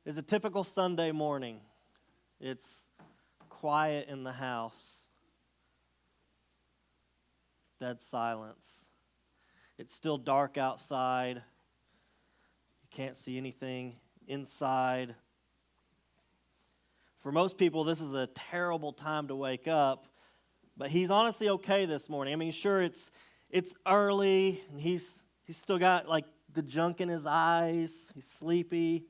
is a typical Sunday morning. It's quiet in the house. Dead silence. It's still dark outside. You can't see anything inside. For most people, this is a terrible time to wake up, but he's honestly okay this morning. I mean, sure, it's early, and he's still got like the junk in his eyes. He's sleepy,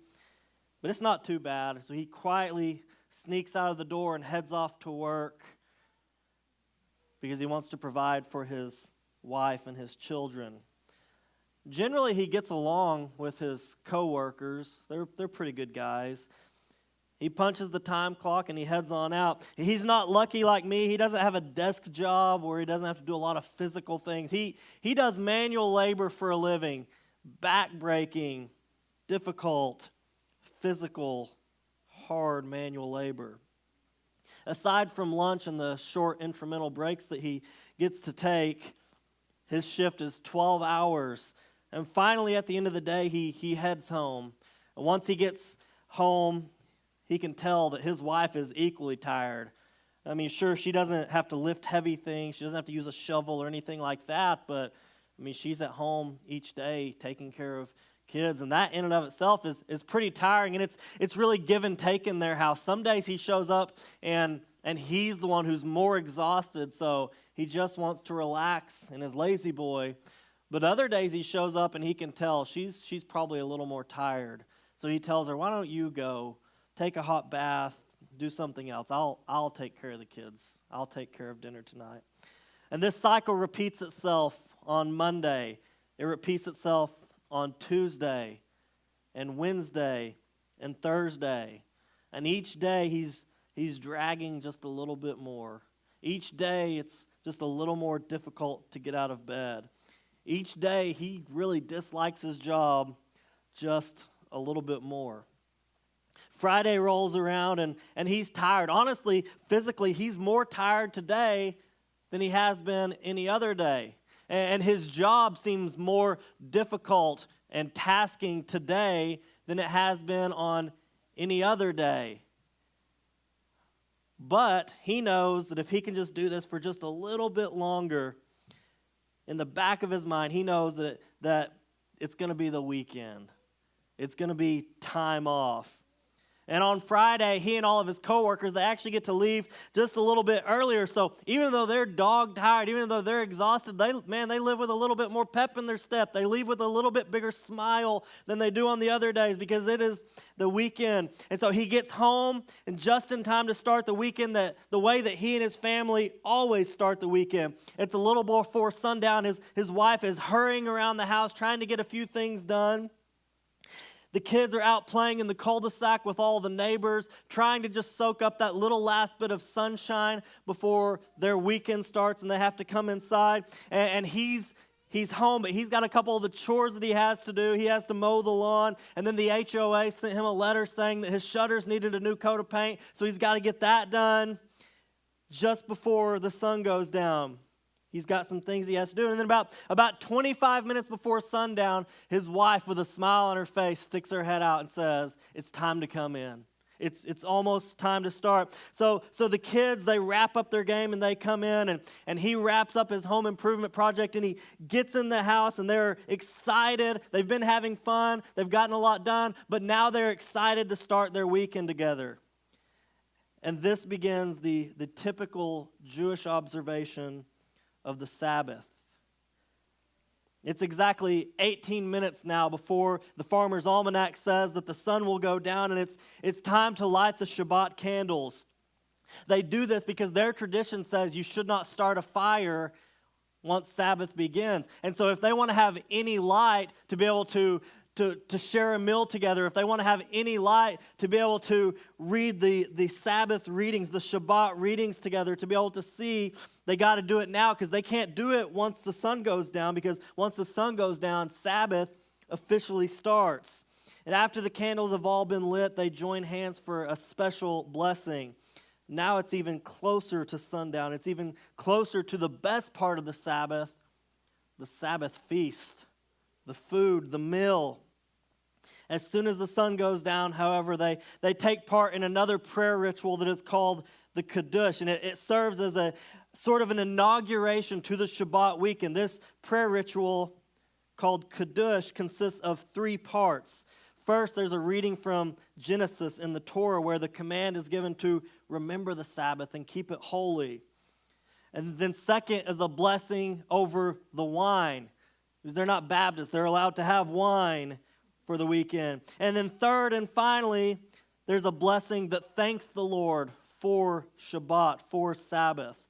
but it's not too bad. So he quietly sneaks out of the door and heads off to work because he wants to provide for his wife and his children. Generally, he gets along with his coworkers. They're pretty good guys. He punches the time clock and he heads on out. He's not lucky like me. He doesn't have a desk job where he doesn't have to do a lot of physical things. He does manual labor for a living, back-breaking, difficult, physical, hard manual labor. Aside from lunch and the short intramural breaks that he gets to take, his shift is 12 hours. And finally, at the end of the day, he heads home. And once he gets home, he can tell that his wife is equally tired. I mean, sure, she doesn't have to lift heavy things. She doesn't have to use a shovel or anything like that. But, I mean, she's at home each day taking care of kids. And that in and of itself is pretty tiring. And it's really give and take in their house. Some days he shows up and he's the one who's more exhausted. So he just wants to relax in his lazy boy. But other days he shows up and he can tell she's probably a little more tired. So he tells her, why don't you go take a hot bath, do something else. I'll take care of the kids. I'll take care of dinner tonight. And this cycle repeats itself on Monday. It repeats itself on Tuesday and Wednesday and Thursday. And each day he's dragging just a little bit more. Each day it's just a little more difficult to get out of bed. Each day he really dislikes his job just a little bit more. Friday rolls around and he's tired. Honestly, physically, he's more tired today than he has been any other day. And his job seems more difficult and tasking today than it has been on any other day. But he knows that if he can just do this for just a little bit longer, in the back of his mind, he knows that it's going to be the weekend. It's going to be time off. And on Friday, he and all of his coworkers, they actually get to leave just a little bit earlier. So even though they're dog-tired, even though they're exhausted, they live with a little bit more pep in their step. They leave with a little bit bigger smile than they do on the other days because it is the weekend. And so he gets home and just in time to start the weekend the way that he and his family always start the weekend. It's a little before sundown. His wife is hurrying around the house trying to get a few things done. The kids are out playing in the cul-de-sac with all the neighbors, trying to just soak up that little last bit of sunshine before their weekend starts and they have to come inside. And he's home, but he's got a couple of the chores that he has to do. He has to mow the lawn, and then the HOA sent him a letter saying that his shutters needed a new coat of paint, so he's got to get that done just before the sun goes down. He's got some things he has to do. And then about 25 minutes before sundown, his wife, with a smile on her face, sticks her head out and says, it's time to come in. It's almost time to start. So the kids, they wrap up their game and they come in, and he wraps up his home improvement project, and he gets in the house, and they're excited. They've been having fun. They've gotten a lot done, but now they're excited to start their weekend together. And this begins the typical Jewish observation of the Sabbath. It's exactly 18 minutes now before the Farmer's Almanac says that the sun will go down, and it's time to light the Shabbat candles. They do this because their tradition says you should not start a fire once Sabbath begins. And so if they want to have any light to be able to share a meal together, if they want to have any light to be able to read the Sabbath readings, the Shabbat readings together, to be able to see, they got to do it now because they can't do it once the sun goes down, because once the sun goes down, Sabbath officially starts. And after the candles have all been lit, they join hands for a special blessing. Now it's even closer to sundown. It's even closer to the best part of the Sabbath feast, the food, the meal. As soon as the sun goes down, however, they take part in another prayer ritual that is called the Kiddush, and it serves as a sort of an inauguration to the Shabbat weekend. This prayer ritual called Kiddush consists of 3 parts. First, there's a reading from Genesis in the Torah where the command is given to remember the Sabbath and keep it holy. And then second is a blessing over the wine. Because they're not Baptists, they're allowed to have wine for the weekend. And then third and finally, there's a blessing that thanks the Lord for Shabbat, for Sabbath.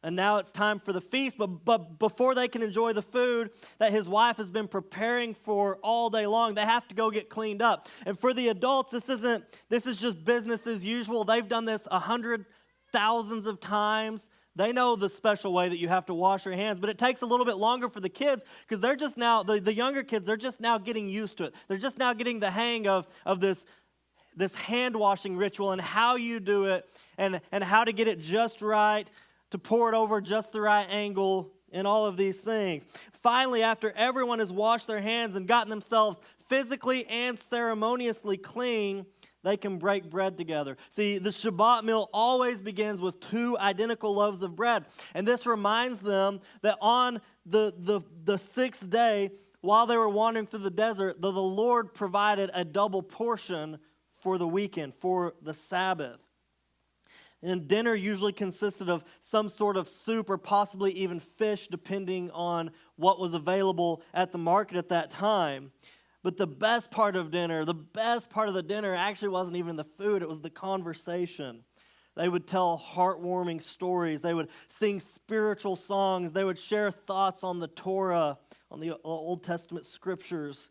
And now it's time for the feast, but before they can enjoy the food that his wife has been preparing for all day long, they have to go get cleaned up. And for the adults, this is just business as usual. They've done this 100,000s of times. They know the special way that you have to wash your hands, but it takes a little bit longer for the kids because they're just now, the younger kids, they're just now getting used to it. They're just now getting the hang of this hand washing ritual and how you do it and how to get it just right, to pour it over just the right angle, and all of these things. Finally, after everyone has washed their hands and gotten themselves physically and ceremoniously clean, they can break bread together. See, the Shabbat meal always begins with 2 identical loaves of bread. And this reminds them that on the 6th day, while they were wandering through the desert, the Lord provided a double portion for the weekend, for the Sabbath. And dinner usually consisted of some sort of soup or possibly even fish, depending on what was available at the market at that time. But the best part of the dinner actually wasn't even the food, it was the conversation. They would tell heartwarming stories. They would sing spiritual songs. They would share thoughts on the Torah, on the Old Testament scriptures.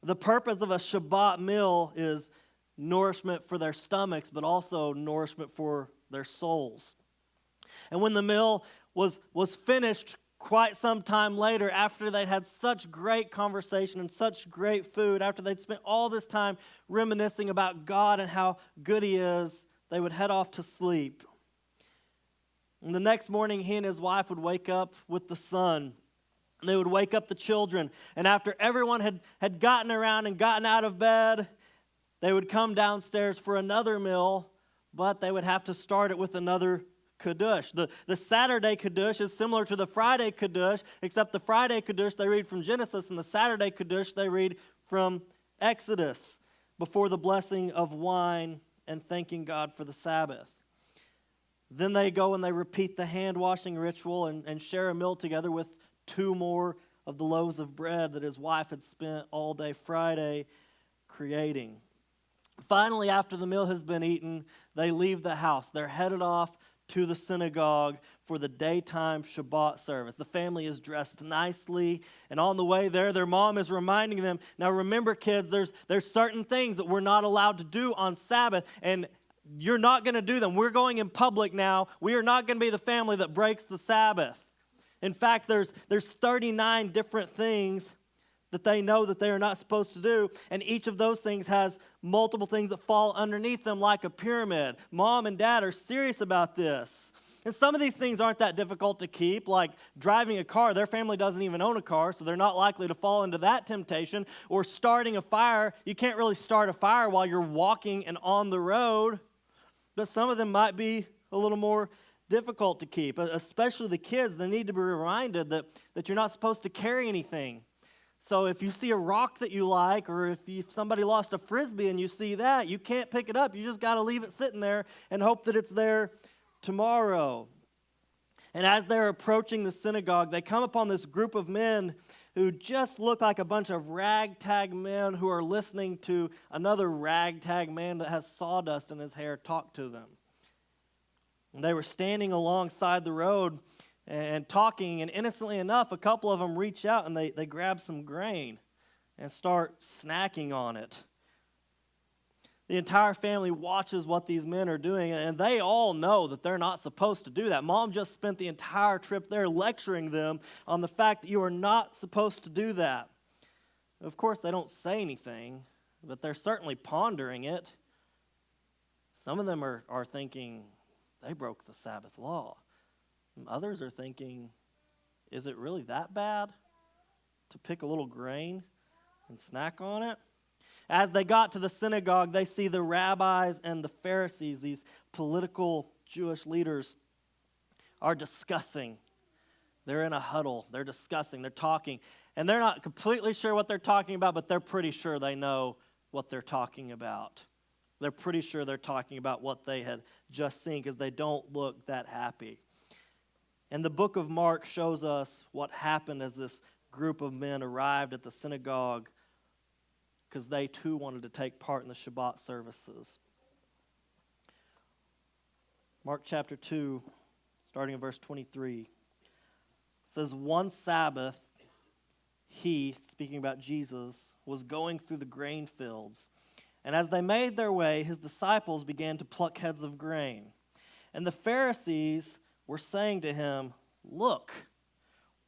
The purpose of a Shabbat meal is nourishment for their stomachs, but also nourishment for their souls. And when the meal was finished, quite some time later, after they'd had such great conversation and such great food, after they'd spent all this time reminiscing about God and how good He is, they would head off to sleep. And the next morning, he and his wife would wake up with the sun. They would wake up the children. And after everyone had gotten around and gotten out of bed, they would come downstairs for another meal, but they would have to start it with another Kiddush. The Saturday Kiddush is similar to the Friday Kiddush, except the Friday Kiddush they read from Genesis, and the Saturday Kiddush they read from Exodus before the blessing of wine and thanking God for the Sabbath. Then they go and they repeat the hand-washing ritual and share a meal together with 2 more of the loaves of bread that his wife had spent all day Friday creating. Finally, after the meal has been eaten, they leave the house. They're headed off to the synagogue for the daytime Shabbat service. The family is dressed nicely, and on the way there, their mom is reminding them, now remember kids, there's certain things that we're not allowed to do on Sabbath, and you're not going to do them. We're going in public now. We are not going to be the family that breaks the Sabbath. In fact, there's 39 different things that they know that they are not supposed to do, and each of those things has multiple things that fall underneath them like a pyramid. Mom and dad are serious about this. And some of these things aren't that difficult to keep, like driving a car. Their family doesn't even own a car, so they're not likely to fall into that temptation. Or starting a fire. You can't really start a fire while you're walking and on the road. But some of them might be a little more difficult to keep, especially the kids. They need to be reminded that you're not supposed to carry anything. So if you see a rock that you like, or if somebody lost a Frisbee and you see that, you can't pick it up. You just got to leave it sitting there and hope that it's there tomorrow. And as they're approaching the synagogue, they come upon this group of men who just look like a bunch of ragtag men who are listening to another ragtag man that has sawdust in his hair talk to them. And they were standing alongside the road and talking, and innocently enough, a couple of them reach out and they grab some grain and start snacking on it. The entire family watches what these men are doing, and they all know that they're not supposed to do that. Mom just spent the entire trip there lecturing them on the fact that you are not supposed to do that. Of course, they don't say anything, but they're certainly pondering it. Some of them are thinking, they broke the Sabbath law. Others are thinking, is it really that bad to pick a little grain and snack on it? As they got to the synagogue, they see the rabbis and the Pharisees, these political Jewish leaders, are discussing. They're in a huddle. They're discussing. They're talking. And they're not completely sure what they're talking about, but they're pretty sure they know what they're talking about. They're pretty sure they're talking about what they had just seen because they don't look that happy. And the book of Mark shows us what happened as this group of men arrived at the synagogue because they too wanted to take part in the Shabbat services. Mark chapter 2, starting in verse 23, says, one Sabbath, he, speaking about Jesus, was going through the grain fields. And as they made their way, his disciples began to pluck heads of grain. And the Pharisees were saying to him, look,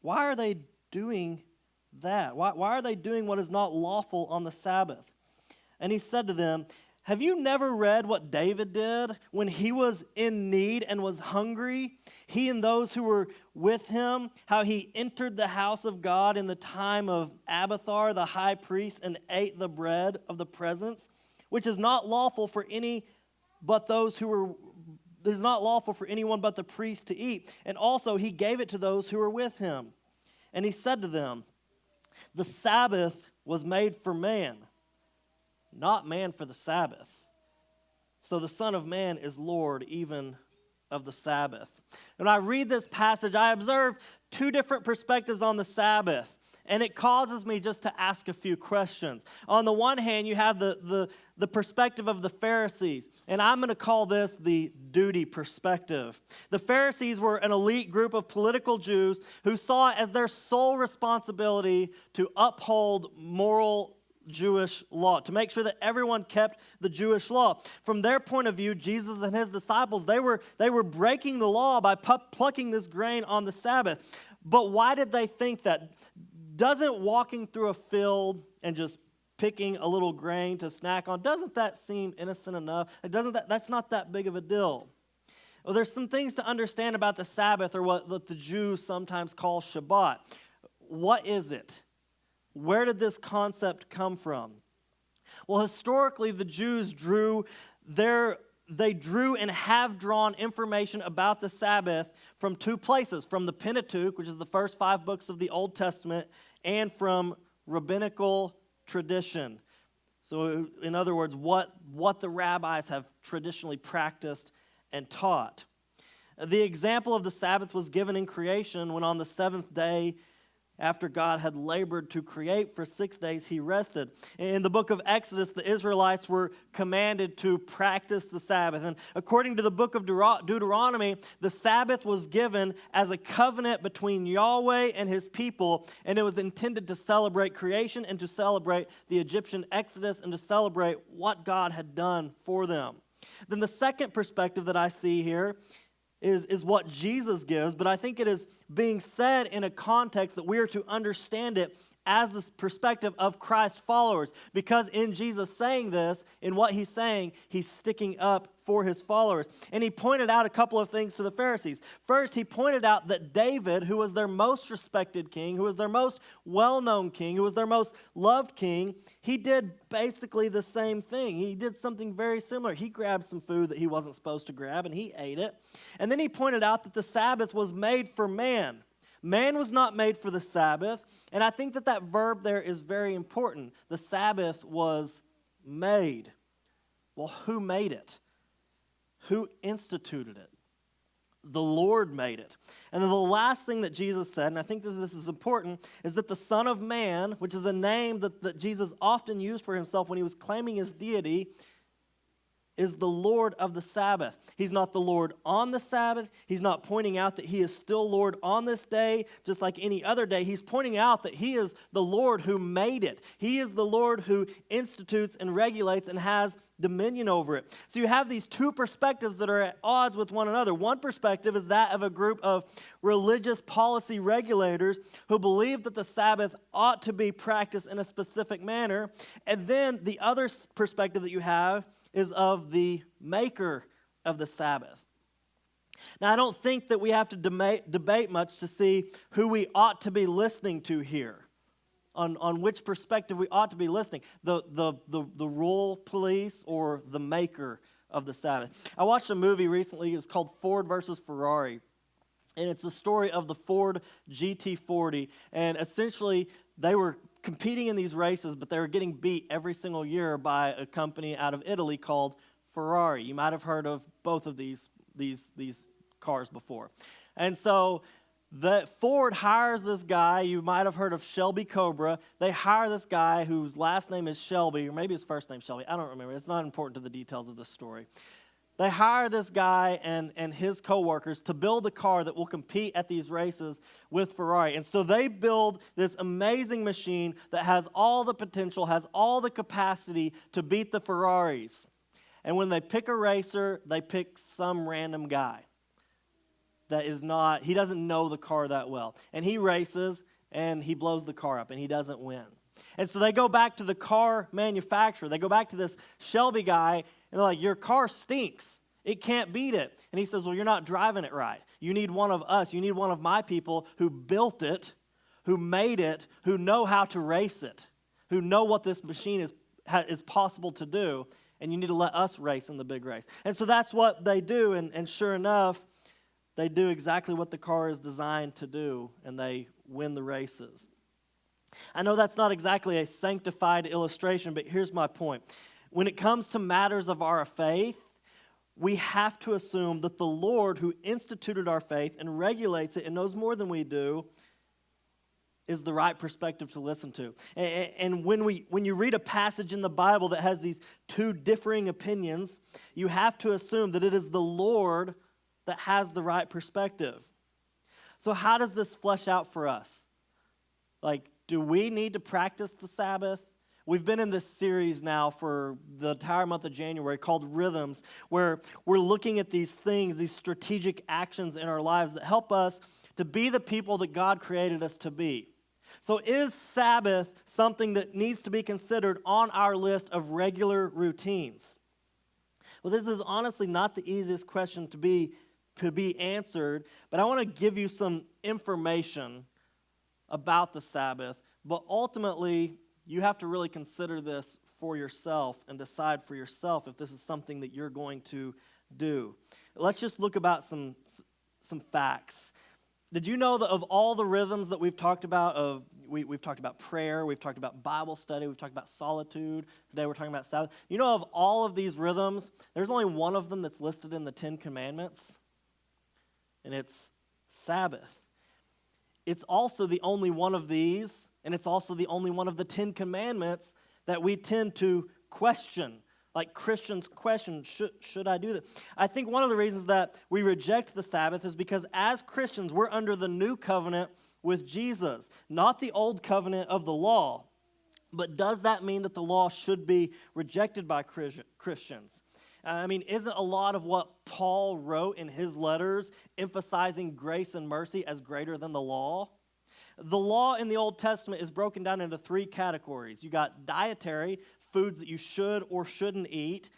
why are they doing that? Why are they doing what is not lawful on the Sabbath? And he said to them, have you never read what David did when he was in need and was hungry? He and those who were with him, how he entered the house of God in the time of Abiathar, the high priest, and ate the bread of the presence, which is not lawful for any but those who were It is not lawful for anyone but the priest to eat. And also he gave it to those who were with him. And he said to them, the Sabbath was made for man, not man for the Sabbath. So the Son of Man is Lord even of the Sabbath. When I read this passage, I observe two different perspectives on the Sabbath. And it causes me just to ask a few questions. On the one hand, you have the perspective of the Pharisees. And I'm going to call this the duty perspective. The Pharisees were an elite group of political Jews who saw it as their sole responsibility to uphold moral Jewish law, to make sure that everyone kept the Jewish law. From their point of view, Jesus and his disciples, they were breaking the law by plucking this grain on the Sabbath. But why did they think that? Doesn't walking through a field and just picking a little grain to snack on, doesn't that seem innocent enough? That's not that big of a deal. Well, there's some things to understand about the Sabbath, or what the Jews sometimes call Shabbat. What is it? Where did this concept come from? Well, historically, the Jews drew and have drawn information about the Sabbath from two places, from the Pentateuch, which is the first 5 books of the Old Testament, and from rabbinical tradition. So, in other words, what the rabbis have traditionally practiced and taught. The example of the Sabbath was given in creation when on the 7th day, after God had labored to create for 6 days, he rested. In the book of Exodus, the Israelites were commanded to practice the Sabbath. And according to the book of Deuteronomy, the Sabbath was given as a covenant between Yahweh and his people, and it was intended to celebrate creation and to celebrate the Egyptian Exodus and to celebrate what God had done for them. Then the second perspective that I see here is what Jesus gives, but I think it is being said in a context that we are to understand it as the perspective of Christ's followers. Because in Jesus saying this, in what he's saying, he's sticking up for his followers. And he pointed out a couple of things to the Pharisees. First, he pointed out that David, who was their most respected king, who was their most well-known king, who was their most loved king, he did basically the same thing. He did something very similar. He grabbed some food that he wasn't supposed to grab, and he ate it. And then he pointed out that the Sabbath was made for man. Man was not made for the Sabbath, and I think that verb there is very important. The Sabbath was made. Well, who made it? Who instituted it? The Lord made it. And then the last thing that Jesus said, and I think that this is important, is that the Son of Man, which is a name that Jesus often used for himself when he was claiming his deity, is the Lord of the Sabbath. He's not the Lord on the Sabbath. He's not pointing out that he is still Lord on this day, just like any other day. He's pointing out that he is the Lord who made it. He is the Lord who institutes and regulates and has dominion over it. So you have these two perspectives that are at odds with one another. One perspective is that of a group of religious policy regulators who believe that the Sabbath ought to be practiced in a specific manner. And then the other perspective that you have is of the maker of the Sabbath. Now, I don't think that we have to debate much to see who we ought to be listening to here. on which perspective we ought to be listening, the rule police or the maker of the Sabbath. I watched a movie recently. It's called Ford versus Ferrari. And it's the story of the Ford GT40. And essentially, they were competing in these races, but they were getting beat every single year by a company out of Italy called Ferrari. You might have heard of both of these cars before. And so the Ford hires this guy. You might have heard of Shelby Cobra. They hire this guy whose last name is Shelby, or maybe his first name is Shelby. I don't remember. It's not important to the details of this story. They hire this guy and his coworkers to build a car that will compete at these races with Ferrari. And so they build this amazing machine that has all the potential, has all the capacity to beat the Ferraris. And when they pick a racer, they pick some random guy that is not, he doesn't know the car that well. And he races and he blows the car up and he doesn't win. And so they go back to the car manufacturer. They go back to this Shelby guy, and they're like, your car stinks. It can't beat it. And he says, well, you're not driving it right. You need one of us. You need one of my people who built it, who made it, who know how to race it, who know what this machine is possible to do, and you need to let us race in the big race. And so that's what they do, and sure enough, they do exactly what the car is designed to do, and they win the races. I know that's not exactly a sanctified illustration, but here's my point. When it comes to matters of our faith, we have to assume that the Lord who instituted our faith and regulates it and knows more than we do is the right perspective to listen to. And when you read a passage in the Bible that has these two differing opinions, you have to assume that it is the Lord that has the right perspective. So how does this flesh out for us? Like, do we need to practice the Sabbath? We've been in this series now for the entire month of January called Rhythms, where we're looking at these things, these strategic actions in our lives that help us to be the people that God created us to be. So is Sabbath something that needs to be considered on our list of regular routines? Well, this is honestly not the easiest question to be answered, but I want to give you some information about the Sabbath, but ultimately, you have to really consider this for yourself and decide for yourself if this is something that you're going to do. Let's just look about some facts. Did you know that of all the rhythms that we've talked about, we've talked about prayer, we've talked about Bible study, we've talked about solitude, today we're talking about Sabbath. You know, of all of these rhythms, there's only one of them that's listed in the Ten Commandments, and it's Sabbath. It's also the only one of these, and it's also the only one of the Ten Commandments that we tend to question. Like Christians question, should I do this? I think one of the reasons that we reject the Sabbath is because as Christians, we're under the new covenant with Jesus, not the old covenant of the law. But does that mean that the law should be rejected by Christians? I mean, isn't a lot of what Paul wrote in his letters emphasizing grace and mercy as greater than the law? The law in the Old Testament is broken down into three categories. You got dietary, foods that you should or shouldn't eat.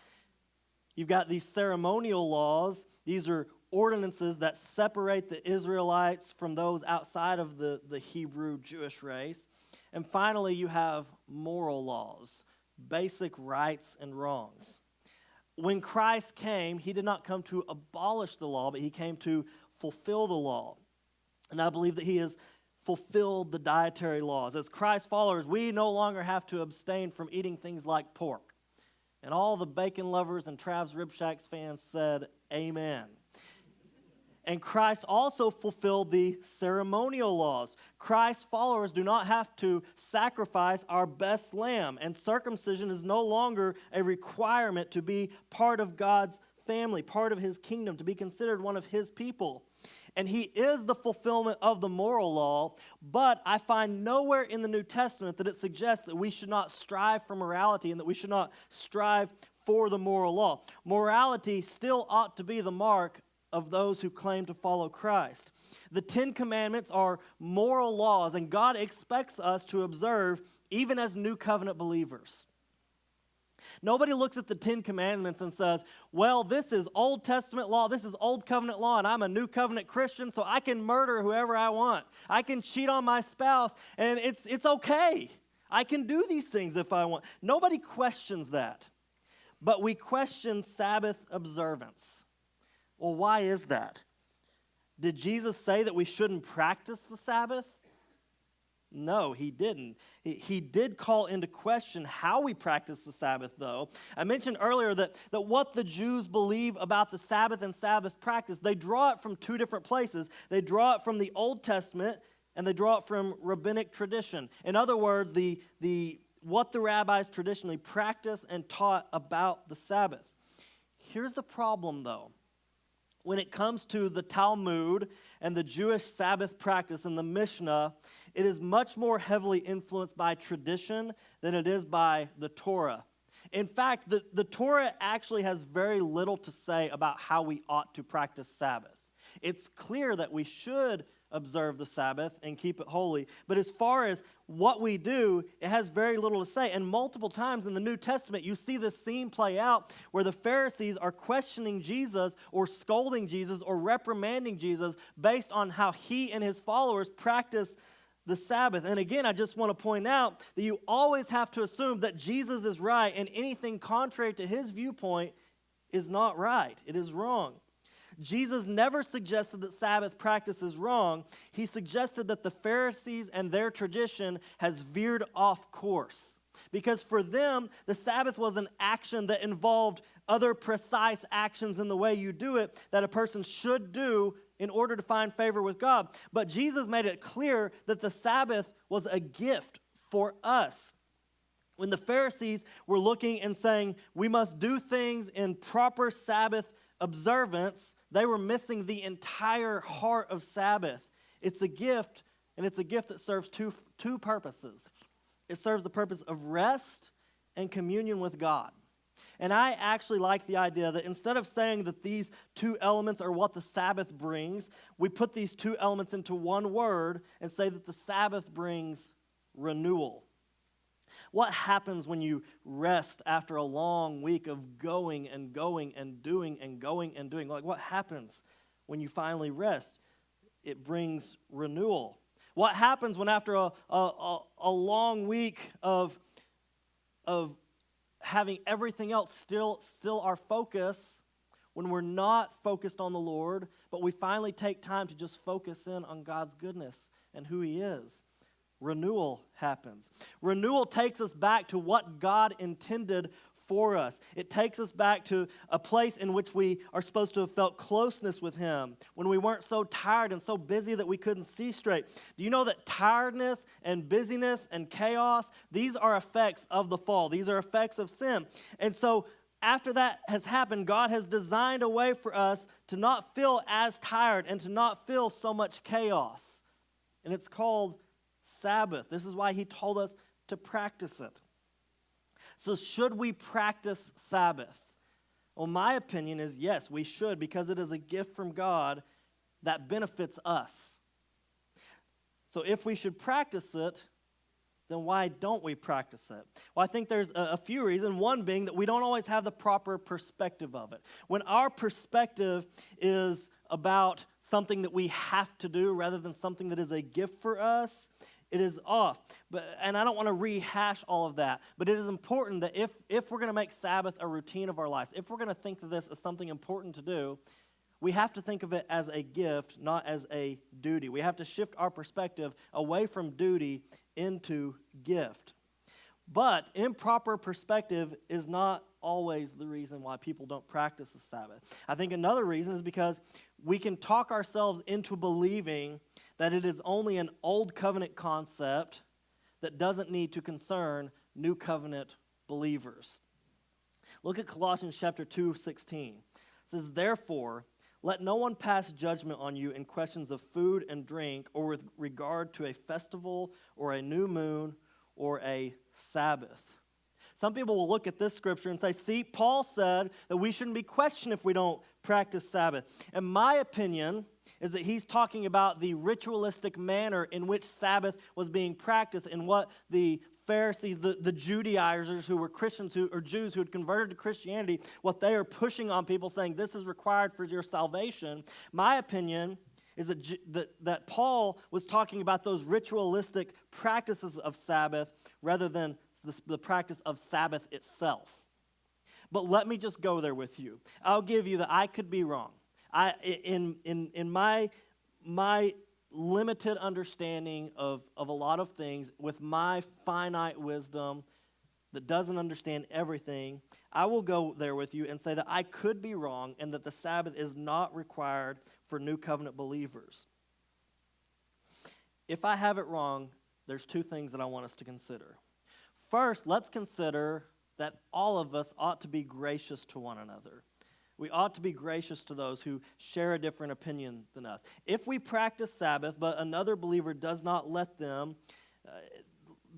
You've got these ceremonial laws. These are ordinances that separate the Israelites from those outside of the Hebrew Jewish race. And finally, you have moral laws, basic rights and wrongs. When Christ came, he did not come to abolish the law, but he came to fulfill the law. And I believe that he has fulfilled the dietary laws. As Christ followers, we no longer have to abstain from eating things like pork. And all the bacon lovers and Trav's Rib Shacks fans said, amen. And Christ also fulfilled the ceremonial laws. Christ's followers do not have to sacrifice our best lamb, and circumcision is no longer a requirement to be part of God's family, part of his kingdom, to be considered one of his people. And he is the fulfillment of the moral law, but I find nowhere in the New Testament that it suggests that we should not strive for morality and that we should not strive for the moral law. Morality still ought to be the mark of those who claim to follow Christ. The Ten Commandments are moral laws, and God expects us to observe even as New Covenant believers. Nobody looks at the Ten Commandments and says, well, this is Old Testament law, this is Old Covenant law, and I'm a New Covenant Christian, so I can murder whoever I want. I can cheat on my spouse, and it's okay. I can do these things if I want. Nobody questions that. But we question Sabbath observance. Well, why is that? Did Jesus say that we shouldn't practice the Sabbath? No, he didn't. He did call into question how we practice the Sabbath, though. I mentioned earlier that what the Jews believe about the Sabbath and Sabbath practice, they draw it from two different places. They draw it from the Old Testament, and they draw it from rabbinic tradition. In other words, what the rabbis traditionally practiced and taught about the Sabbath. Here's the problem, though. When it comes to the Talmud and the Jewish Sabbath practice in the Mishnah, it is much more heavily influenced by tradition than it is by the Torah. In fact, the Torah actually has very little to say about how we ought to practice Sabbath. It's clear that we should observe the Sabbath and keep it holy. But as far as what we do, it has very little to say. And multiple times in the New Testament, you see this scene play out where the Pharisees are questioning Jesus or scolding Jesus or reprimanding Jesus based on how he and his followers practice the Sabbath. And again, I just want to point out that you always have to assume that Jesus is right, and anything contrary to his viewpoint is not right. It is wrong. Jesus never suggested that Sabbath practice is wrong. He suggested that the Pharisees and their tradition has veered off course. Because for them, the Sabbath was an action that involved other precise actions in the way you do it that a person should do in order to find favor with God. But Jesus made it clear that the Sabbath was a gift for us. When the Pharisees were looking and saying, we must do things in proper Sabbath observance, they were missing the entire heart of Sabbath. It's a gift, and it's a gift that serves two purposes. It serves the purpose of rest and communion with God. And I actually like the idea that instead of saying that these two elements are what the Sabbath brings, we put these two elements into one word and say that the Sabbath brings renewal. What happens when you rest after a long week of going and going and doing and going and doing? Like, what happens when you finally rest? It brings renewal. What happens when after a long week of having everything else still our focus, when we're not focused on the Lord, but we finally take time to just focus in on God's goodness and who He is? Renewal happens. Renewal takes us back to what God intended for us. It takes us back to a place in which we are supposed to have felt closeness with Him, when we weren't so tired and so busy that we couldn't see straight. Do you know that tiredness and busyness and chaos, these are effects of the fall. These are effects of sin. And so after that has happened, God has designed a way for us to not feel as tired and to not feel so much chaos. And it's called Sabbath. This is why He told us to practice it. So should we practice Sabbath? Well, my opinion is yes, we should, because it is a gift from God that benefits us. So if we should practice it, then why don't we practice it? Well, I think there's a few reasons. One being that we don't always have the proper perspective of it. When our perspective is about something that we have to do rather than something that is a gift for us, it is off. And I don't want to rehash all of that, but it is important that if we're going to make Sabbath a routine of our lives, if we're going to think of this as something important to do, we have to think of it as a gift, not as a duty. We have to shift our perspective away from duty into gift. But improper perspective is not always the reason why people don't practice the Sabbath. I think another reason is because we can talk ourselves into believing that it is only an old covenant concept that doesn't need to concern new covenant believers. Look at Colossians chapter 2:16. It says, "Therefore, let no one pass judgment on you in questions of food and drink, or with regard to a festival or a new moon or a Sabbath." Some people will look at this scripture and say, see, Paul said that we shouldn't be questioned if we don't practice Sabbath. And my opinion is that he's talking about the ritualistic manner in which Sabbath was being practiced and what the Pharisees, the Judaizers who were Christians or Jews who had converted to Christianity, what they are pushing on people, saying this is required for your salvation. My opinion is that Paul was talking about those ritualistic practices of Sabbath rather than the practice of Sabbath itself. But let me just go there with you. I'll give you that I could be wrong. In my limited understanding of a lot of things, with my finite wisdom that doesn't understand everything, I will go there with you and say that I could be wrong and that the Sabbath is not required for New Covenant believers. If I have it wrong, there's two things that I want us to consider. First, let's consider that all of us ought to be gracious to one another. We ought to be gracious to those who share a different opinion than us. If we practice Sabbath, but another believer does not let them,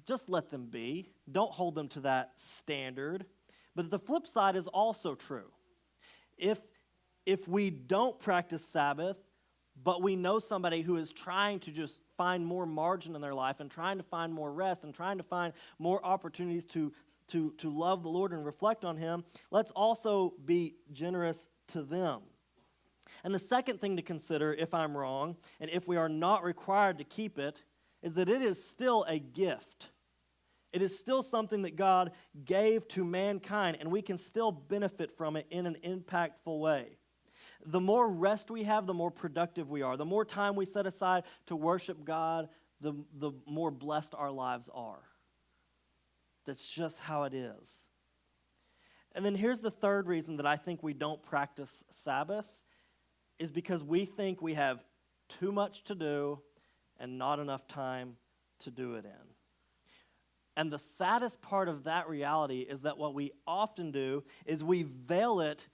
just let them be. Don't hold them to that standard. But the flip side is also true. If we don't practice Sabbath, but we know somebody who is trying to just find more margin in their life and trying to find more rest and trying to find more opportunities to love the Lord and reflect on Him, let's also be generous to them. And the second thing to consider, if I'm wrong, and if we are not required to keep it, is that it is still a gift. It is still something that God gave to mankind, and we can still benefit from it in an impactful way. The more rest we have, the more productive we are. The more time we set aside to worship God, the more blessed our lives are. That's just how it is. And then here's the third reason that I think we don't practice Sabbath, is because we think we have too much to do and not enough time to do it in. And the saddest part of that reality is that what we often do is we veil it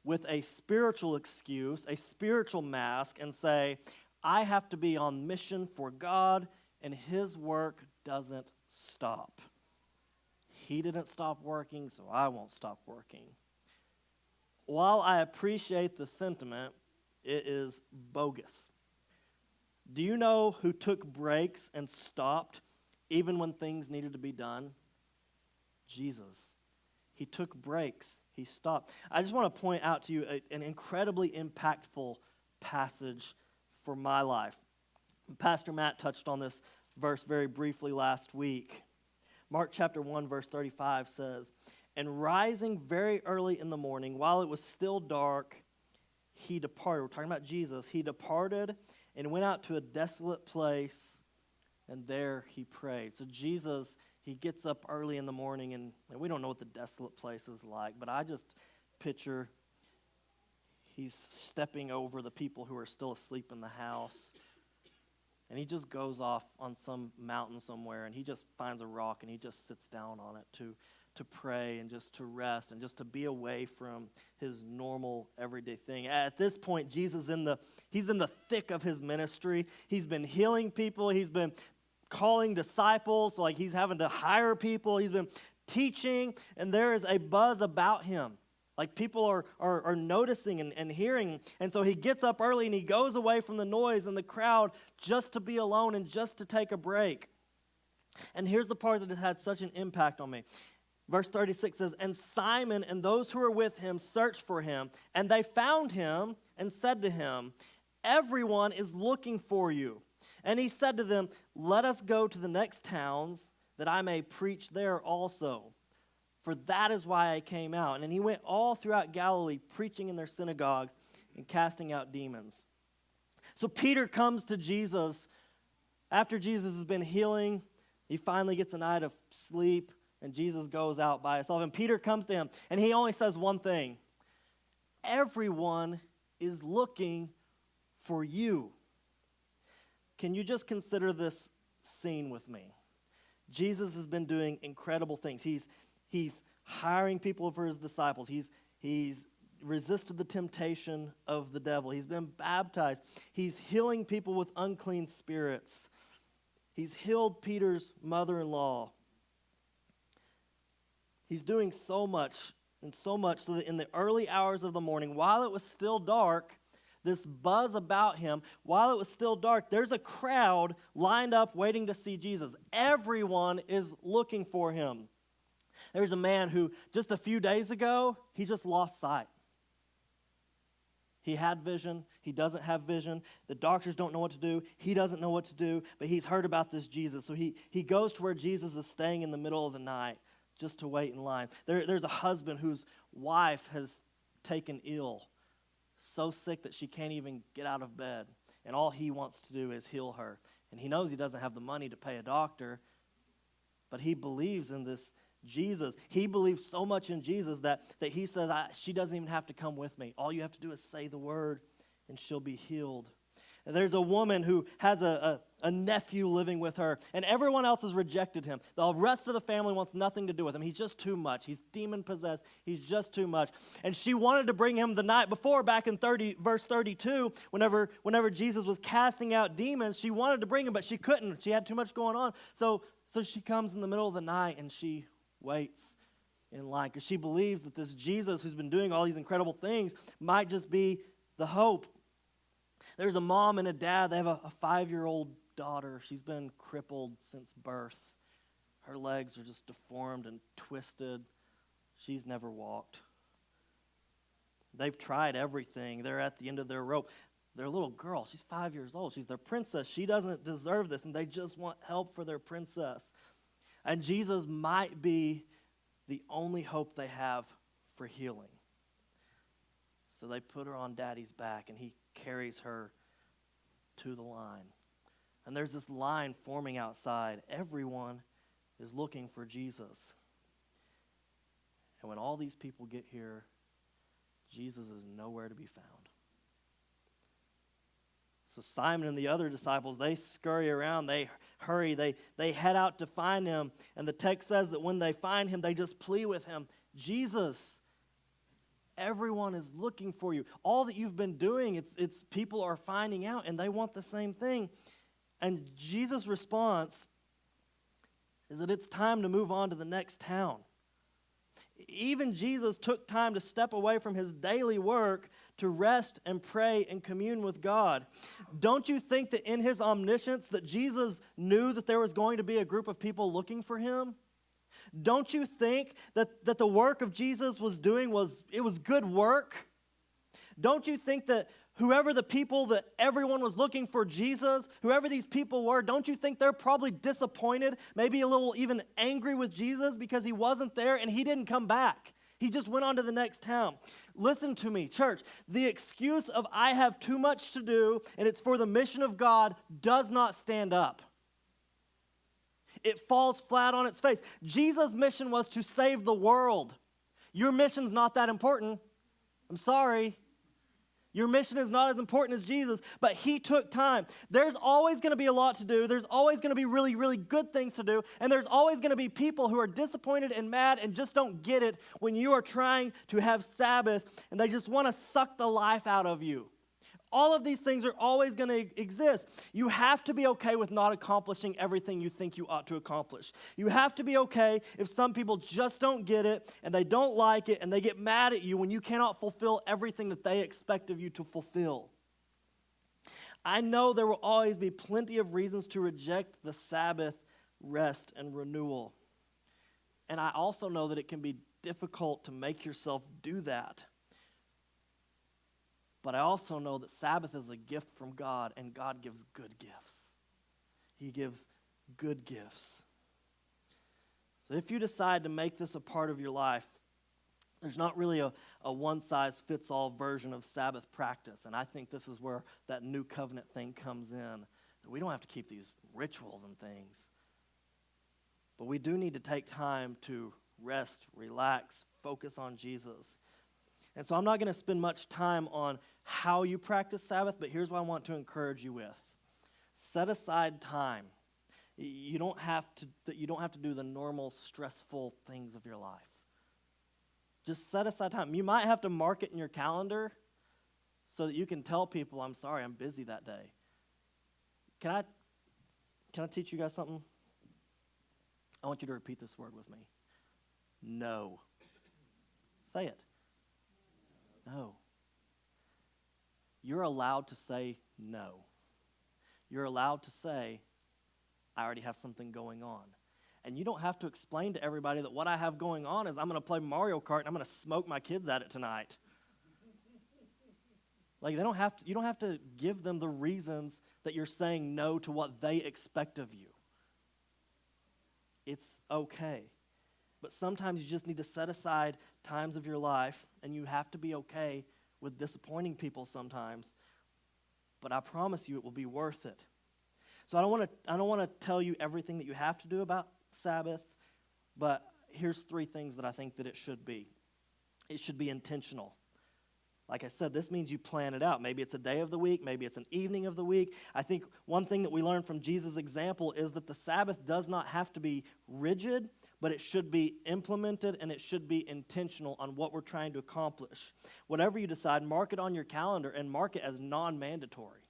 with a spiritual excuse, a spiritual mask, and say, I have to be on mission for God, and His work doesn't stop. He didn't stop working, so I won't stop working. While I appreciate the sentiment, it is bogus. Do you know who took breaks and stopped even when things needed to be done? Jesus. He took breaks. He stopped. I just want to point out to you an incredibly impactful passage for my life. Pastor Matt touched on this verse very briefly last week. Mark chapter 1, verse 35 says, "And rising very early in the morning, while it was still dark, He departed." We're talking about Jesus. He departed and went out to a desolate place, and there He prayed. So Jesus, He gets up early in the morning, and we don't know what the desolate place is like, but I just picture He's stepping over the people who are still asleep in the house, and He just goes off on some mountain somewhere, and He just finds a rock, and He just sits down on it to pray and just to rest and just to be away from His normal everyday thing. At this point, Jesus He's in the thick of His ministry. He's been healing people. He's been calling disciples, like He's having to hire people. He's been teaching, and there is a buzz about Him. Like people are noticing and hearing. And so He gets up early and He goes away from the noise and the crowd just to be alone and just to take a break. And here's the part that has had such an impact on me. Verse 36 says, "And Simon and those who were with him searched for Him, and they found Him and said to Him, 'Everyone is looking for you.' And He said to them, 'Let us go to the next towns, that I may preach there also. For that is why I came out.' And He went all throughout Galilee, preaching in their synagogues and casting out demons." So Peter comes to Jesus after Jesus has been healing. He finally gets a night of sleep, and Jesus goes out by himself. And Peter comes to him, and he only says one thing: "Everyone is looking for you." Can you just consider this scene with me? Jesus has been doing incredible things. He's hiring people for His disciples. He's resisted the temptation of the devil. He's been baptized. He's healing people with unclean spirits. He's healed Peter's mother-in-law. He's doing so much, and so much so that in the early hours of the morning, while it was still dark, this buzz about him. While it was still dark, there's a crowd lined up waiting to see Jesus. Everyone is looking for him. There's a man who just a few days ago, he just lost sight. He had vision. He doesn't have vision. The doctors don't know what to do. He doesn't know what to do, but he's heard about this Jesus. So he goes to where Jesus is staying in the middle of the night just to wait in line. There's a husband whose wife has taken ill, so sick that she can't even get out of bed. And all he wants to do is heal her. And he knows he doesn't have the money to pay a doctor, but he believes in this Jesus. He believes so much in Jesus that he says, she doesn't even have to come with me. All you have to do is say the word and she'll be healed. And there's a woman who has a nephew living with her, and everyone else has rejected him. The rest of the family wants nothing to do with him. He's just too much. He's demon-possessed. He's just too much. And she wanted to bring him the night before, back in verse 32, whenever Jesus was casting out demons, she wanted to bring him, but she couldn't. She had too much going on. So she comes in the middle of the night, and she waits in line because she believes that this Jesus who's been doing all these incredible things might just be the hope. There's a mom and a dad. They have a 5-year-old daughter. She's been crippled since birth. Her legs are just deformed and twisted. She's never walked. They've tried everything. They're at the end of their rope. Their little girl, she's 5 years old. She's their princess. She doesn't deserve this, and they just want help for their princess. And Jesus might be the only hope they have for healing. So they put her on Daddy's back, and he carries her to the line. And there's this line forming outside. Everyone is looking for Jesus. And when all these people get here, Jesus is nowhere to be found. So Simon and the other disciples, they scurry around, they hurry, they head out to find him. And the text says that when they find him, they just plead with him, Jesus, everyone is looking for you. All that you've been doing, it's people are finding out, and they want the same thing. And Jesus' response is that it's time to move on to the next town. Even Jesus took time to step away from his daily work to rest and pray and commune with God. Don't you think that in his omniscience that Jesus knew that there was going to be a group of people looking for him? Don't you think that the work of Jesus was doing was good work? Don't you think that whoever the people that everyone was looking for Jesus, whoever these people were, don't you think they're probably disappointed, maybe a little even angry with Jesus because he wasn't there and he didn't come back? He just went on to the next town. Listen to me, church. The excuse of I have too much to do and it's for the mission of God does not stand up. It falls flat on its face. Jesus' mission was to save the world. Your mission's not that important. I'm sorry. Your mission is not as important as Jesus, but he took time. There's always going to be a lot to do. There's always going to be really, really good things to do. And there's always going to be people who are disappointed and mad and just don't get it when you are trying to have Sabbath and they just want to suck the life out of you. All of these things are always going to exist. You have to be okay with not accomplishing everything you think you ought to accomplish. You have to be okay if some people just don't get it and they don't like it and they get mad at you when you cannot fulfill everything that they expect of you to fulfill. I know there will always be plenty of reasons to reject the Sabbath, rest, and renewal. And I also know that it can be difficult to make yourself do that. But I also know that Sabbath is a gift from God, and God gives good gifts. He gives good gifts. So if you decide to make this a part of your life, there's not really a one-size-fits-all version of Sabbath practice. And I think this is where that new covenant thing comes in. That we don't have to keep these rituals and things. But we do need to take time to rest, relax, focus on Jesus. And so I'm not going to spend much time on how you practice Sabbath, but here's what I want to encourage you with. Set aside time. You don't have to do the normal stressful things of your life. Just set aside time. You might have to mark it in your calendar so that you can tell people, I'm sorry, I'm busy that day. Can I teach you guys something? I want you to repeat this word with me. No. Say it. No. you're allowed to say no. You're allowed to say, I already have something going on. And you don't have to explain to everybody that what I have going on is I'm going to play Mario Kart and I'm going to smoke my kids at it tonight. Like you don't have to give them the reasons that you're saying no to what they expect of you. It's okay. But sometimes you just need to set aside times of your life, and you have to be okay with disappointing people sometimes. But I promise you it will be worth it. So I don't want to tell you everything that you have to do about Sabbath, but here's 3 things that I think that it should be. It should be intentional. Like I said, this means you plan it out. Maybe it's a day of the week. Maybe it's an evening of the week. I think one thing that we learned from Jesus' example is that the Sabbath does not have to be rigid, but it should be implemented and it should be intentional on what we're trying to accomplish. Whatever you decide, mark it on your calendar and mark it as non-mandatory.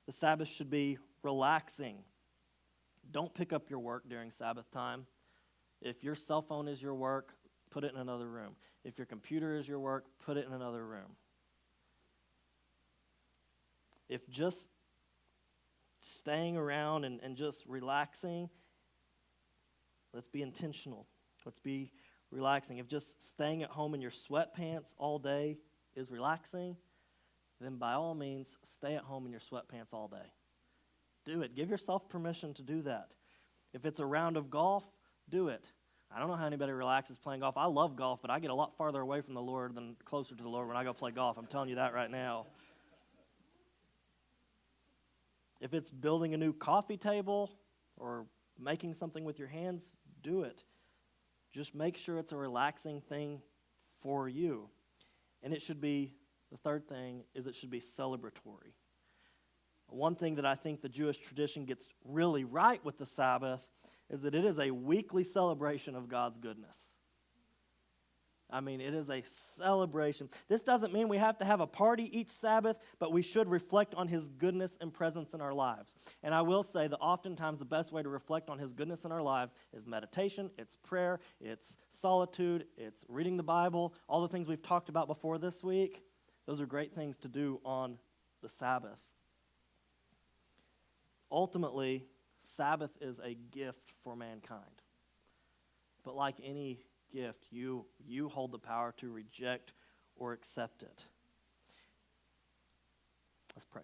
The Sabbath should be relaxing. Don't pick up your work during Sabbath time. If your cell phone is your work, put it in another room. If your computer is your work, put it in another room. If just staying around and just relaxing, let's be intentional. Let's be relaxing. If just staying at home in your sweatpants all day is relaxing, then by all means, stay at home in your sweatpants all day. Do it. Give yourself permission to do that. If it's a round of golf, do it. I don't know how anybody relaxes playing golf. I love golf, but I get a lot farther away from the Lord than closer to the Lord when I go play golf. I'm telling you that right now. If it's building a new coffee table or making something with your hands, do it. Just make sure it's a relaxing thing for you. And it should be, the third thing is it should be celebratory. One thing that I think the Jewish tradition gets really right with the Sabbath is that it is a weekly celebration of God's goodness. I mean, it is a celebration. This doesn't mean we have to have a party each Sabbath, but we should reflect on His goodness and presence in our lives. And I will say that oftentimes the best way to reflect on His goodness in our lives is meditation, it's prayer, it's solitude, it's reading the Bible, all the things we've talked about before this week. Those are great things to do on the Sabbath. Ultimately, Sabbath is a gift for mankind. But like any gift, you hold the power to reject or accept it. Let's pray.